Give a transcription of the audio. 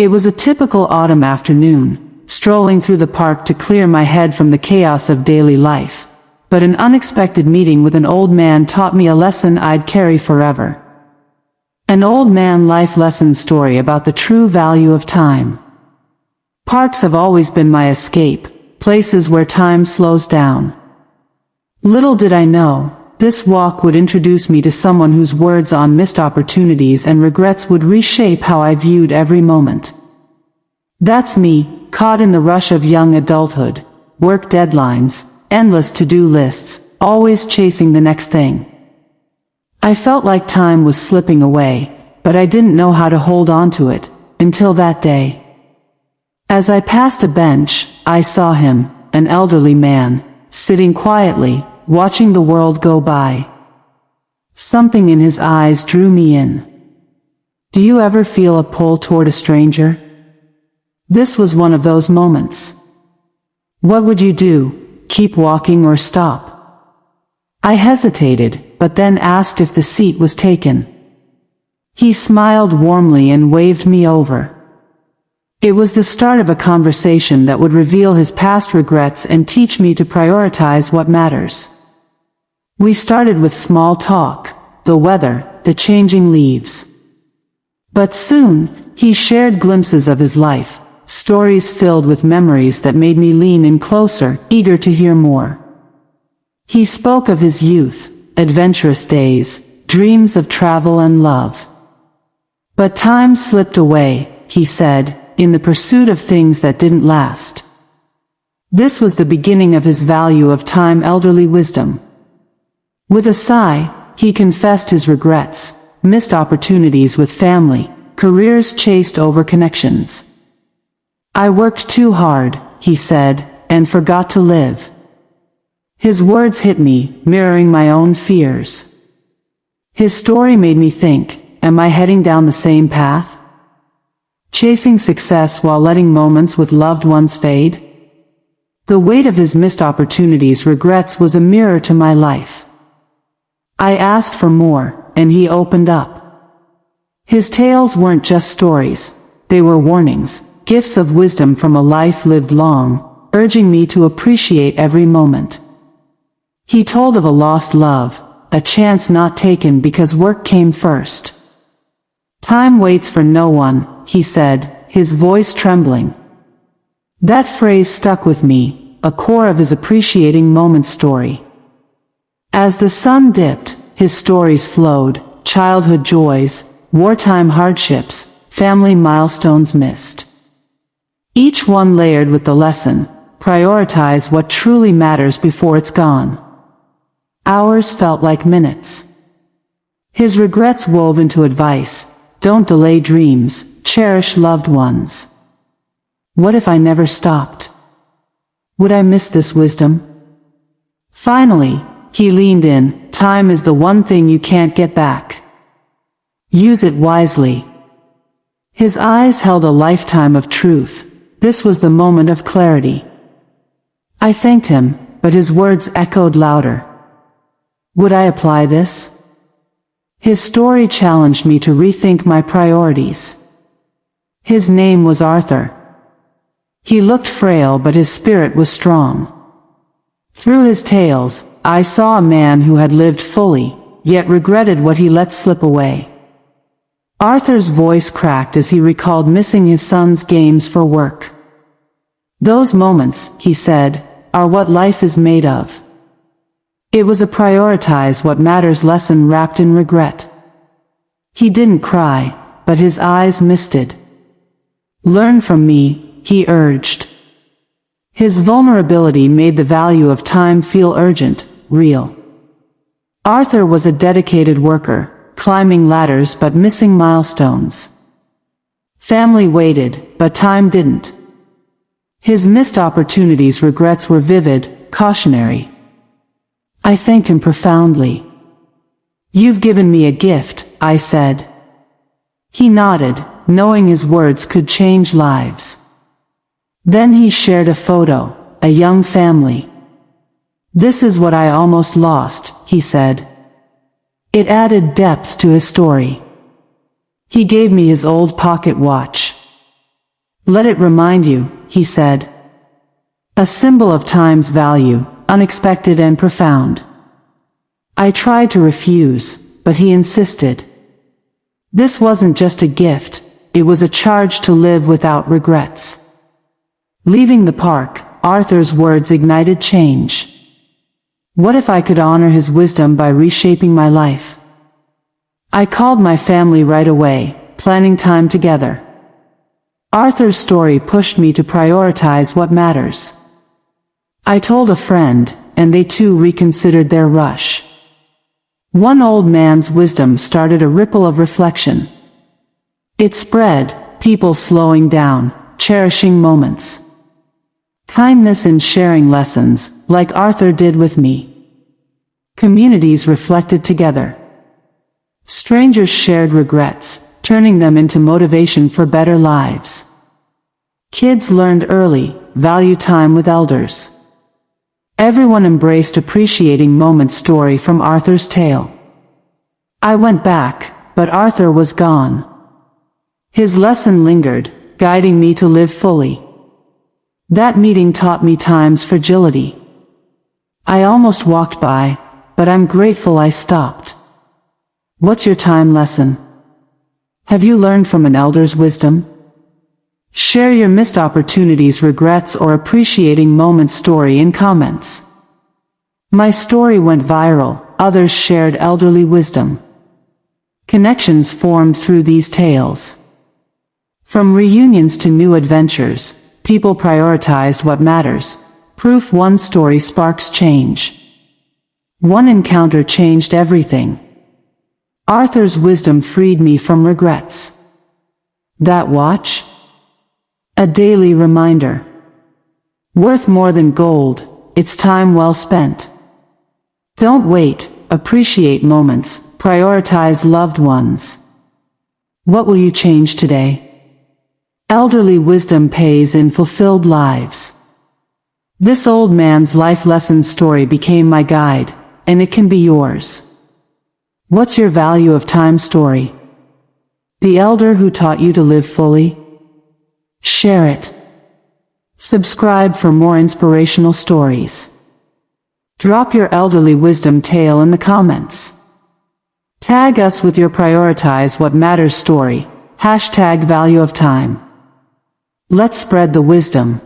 It was a typical autumn afternoon, strolling through the park to clear my head from the chaos of daily life. But an unexpected meeting with an old man taught me a lesson I'd carry forever. An old man life lesson story about the true value of time. Parks have always been my escape, places where time slows down. Little did I know, this walk would introduce me to someone whose words on missed opportunities and regrets would reshape how I viewed every moment. That's me, caught in the rush of young adulthood, work deadlines, endless to-do lists, always chasing the next thing. I felt like time was slipping away, but I didn't know how to hold on to it, until that day. As I passed a bench, I saw him, an elderly man, sitting quietly, watching the world go by. Something in his eyes drew me in. Do you ever feel a pull toward a stranger? This was one of those moments. What would you do, keep walking or stop? I hesitated, but then asked if the seat was taken. He smiled warmly and waved me over. It was the start of a conversation that would reveal his past regrets and teach me to prioritize what matters. We started with small talk, the weather, the changing leaves. But soon, he shared glimpses of his life, stories filled with memories that made me lean in closer, eager to hear more. He spoke of his youth, adventurous days, dreams of travel and love. But time slipped away, he said, in the pursuit of things that didn't last. This was the beginning of his value of time elderly wisdom. With a sigh, he confessed his regrets, missed opportunities with family, careers chased over connections. I worked too hard, he said, and forgot to live. His words hit me, mirroring my own fears. His story made me think, am I heading down the same path? Chasing success while letting moments with loved ones fade? The weight of his missed opportunities' regrets was a mirror to my life. I asked for more, and he opened up. His tales weren't just stories, they were warnings, gifts of wisdom from a life lived long, urging me to appreciate every moment. He told of a lost love, a chance not taken because work came first. Time waits for no one, he said, his voice trembling. That phrase stuck with me, a core of his appreciating moment story. As the sun dipped, his stories flowed, childhood joys, wartime hardships, family milestones missed. Each one layered with the lesson, prioritize what truly matters before it's gone. Hours felt like minutes. His regrets wove into advice, don't delay dreams, cherish loved ones. What if I never stopped? Would I miss this wisdom? Finally, he leaned in, time is the one thing you can't get back. Use it wisely. His eyes held a lifetime of truth. This was the moment of clarity. I thanked him, but his words echoed louder. Would I apply this? His story challenged me to rethink my priorities. His name was Arthur. He looked frail, but his spirit was strong. Through his tales, I saw a man who had lived fully, yet regretted what he let slip away. Arthur's voice cracked as he recalled missing his son's games for work. Those moments, he said, are what life is made of. It was a prioritize what matters lesson wrapped in regret. He didn't cry, but his eyes misted. Learn from me, he urged. His vulnerability made the value of time feel urgent, real. Arthur was a dedicated worker, climbing ladders but missing milestones. Family waited, but time didn't. His missed opportunities' regrets were vivid, cautionary. I thanked him profoundly. You've given me a gift, I said. He nodded, knowing his words could change lives. Then he shared a photo, a young family. This is what I almost lost, he said. It added depth to his story. He gave me his old pocket watch. Let it remind you, he said. A symbol of time's value, unexpected and profound. I tried to refuse, but he insisted. This wasn't just a gift, it was a charge to live without regrets. Leaving the park, Arthur's words ignited change. What if I could honor his wisdom by reshaping my life? I called my family right away, planning time together. Arthur's story pushed me to prioritize what matters. I told a friend, and they too reconsidered their rush. One old man's wisdom started a ripple of reflection. It spread, people slowing down, cherishing moments. Kindness in sharing lessons, like Arthur did with me. Communities reflected together. Strangers shared regrets, turning them into motivation for better lives. Kids learned early, value time with elders. Everyone embraced appreciating moments story from Arthur's tale. I went back, but Arthur was gone. His lesson lingered, guiding me to live fully. That meeting taught me time's fragility. I almost walked by, but I'm grateful I stopped. What's your time lesson? Have you learned from an elder's wisdom? Share your missed opportunities, regrets, or appreciating moments story in comments. My story went viral, others shared elderly wisdom. Connections formed through these tales. From reunions to new adventures, people prioritized what matters. Proof one story sparks change. One encounter changed everything. Arthur's wisdom freed me from regrets. That watch? A daily reminder. Worth more than gold, it's time well spent. Don't wait, appreciate moments, prioritize loved ones. What will you change today? Elderly wisdom pays in fulfilled lives. This old man's life lesson story became my guide, and it can be yours. What's your value of time story? The elder who taught you to live fully? Share it. Subscribe for more inspirational stories. Drop your elderly wisdom tale in the comments. Tag us with your prioritize what matters story, #value of time. Let's spread the wisdom.